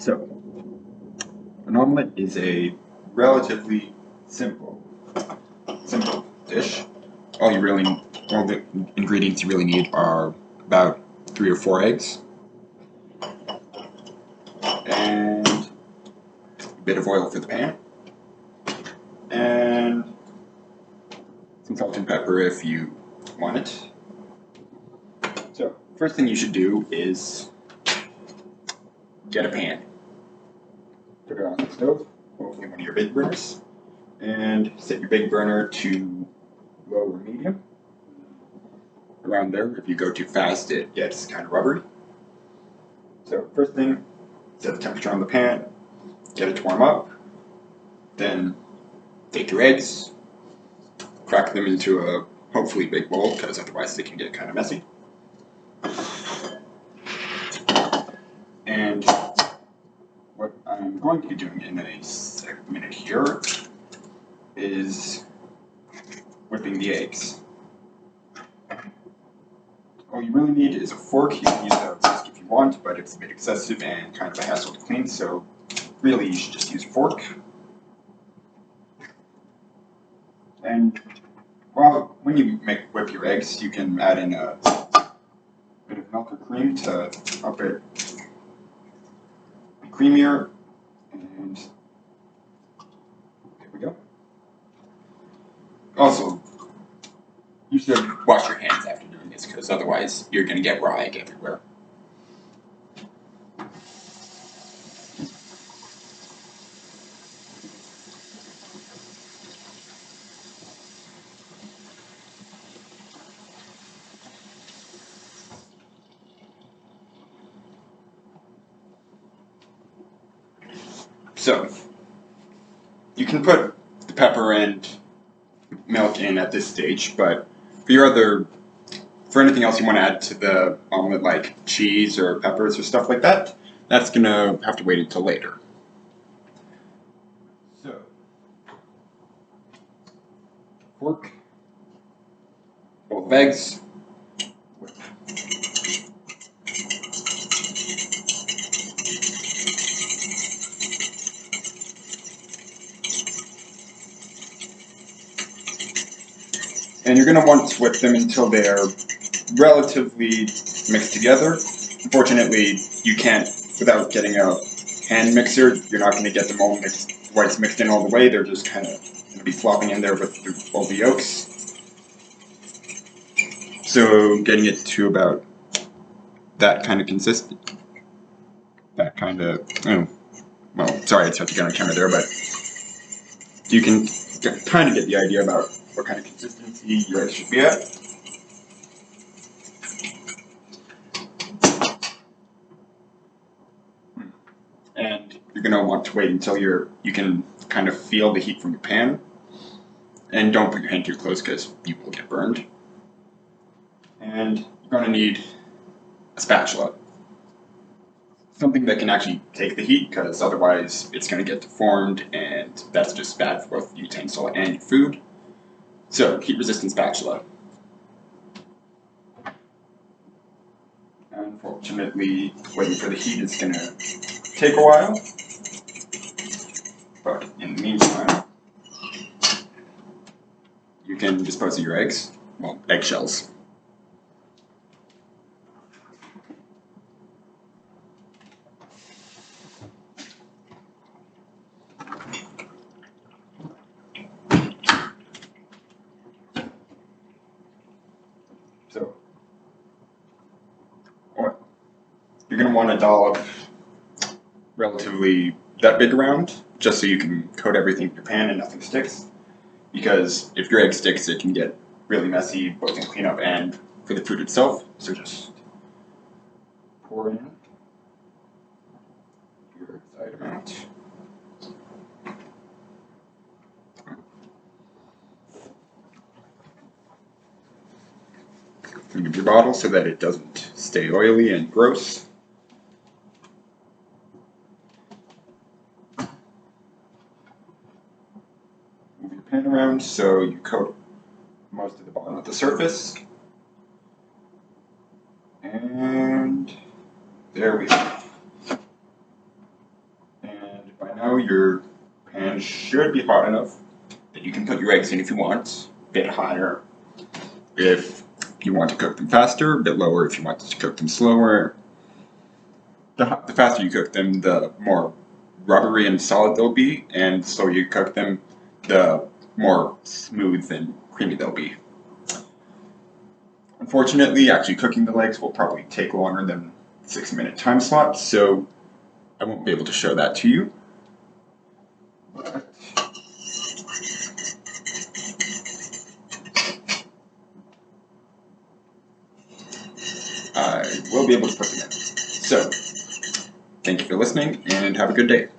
So, an omelette is a relatively simple dish. All the ingredients you really need are about 3 or 4 eggs and a bit of oil for the pan and some salt and pepper if you want it. So, first thing you should do is get a pan. Put it on the stove, hopefully one of your big burners, and set your big burner to low or medium. Around there, if you go too fast, it gets kind of rubbery. So first thing, set the temperature on the pan, get it to warm up, then take your eggs, crack them into a hopefully big bowl, because otherwise they can get kind of messy. And what I'm going to be doing in a minute here is whipping the eggs. All you really need is a fork. You can use a whisk if you want, but it's a bit excessive and kind of a hassle to clean, so really you should just use a fork. And when you whip your eggs, you can add in a bit of milk or cream to help it be creamier. And there we go. Also, you should wash your hands after doing this, because otherwise you're going to get raw egg everywhere. So, you can put the pepper and milk in at this stage, but for anything else you want to add to the omelet, like cheese or peppers or stuff like that, that's going to have to wait until later. So, fork, bowl of eggs, whip. And you're going to want to whip them until they're relatively mixed together. Unfortunately, you can't, without getting a hand mixer, you're not going to get them all whites mixed in all the way. They're just kind of going to be flopping in there with all the yolks. So getting it to about that kind of sorry, it's hard to get on camera there, but you can kind of get the idea about what kind of consistency your eggs should be at. And you're going to want to wait until you can kind of feel the heat from the pan. And don't put your hand too close, because you will get burned. And you're going to need a spatula. Something that can actually take the heat, because otherwise it's going to get deformed, and that's just bad for both the utensil and your food. So, heat-resistant spatula. Unfortunately, waiting for the heat is going to take a while. But in the meantime, you can dispose of your eggs, well, eggshells. So, you're going to want to dollop relatively that big around, just so you can coat everything in your pan and nothing sticks. Because if your egg sticks, it can get really messy, both in cleanup and for the food itself. So just pour in your desired amount. Clean up your bottle so that it doesn't stay oily and gross. Move your pan around so you coat most of the bottom of the surface. And there we go. should be hot enough that you can put your eggs in if you want. A bit higher if you want to cook them faster, a bit lower if you want to cook them slower. The faster you cook them, the more rubbery and solid they'll be, and the slower you cook them, the more smooth and creamy they'll be. Unfortunately, actually cooking the legs will probably take longer than 6-minute time slot, so I won't be able to show that to you. But I will be able to put them in. So, thank you for listening, and have a good day.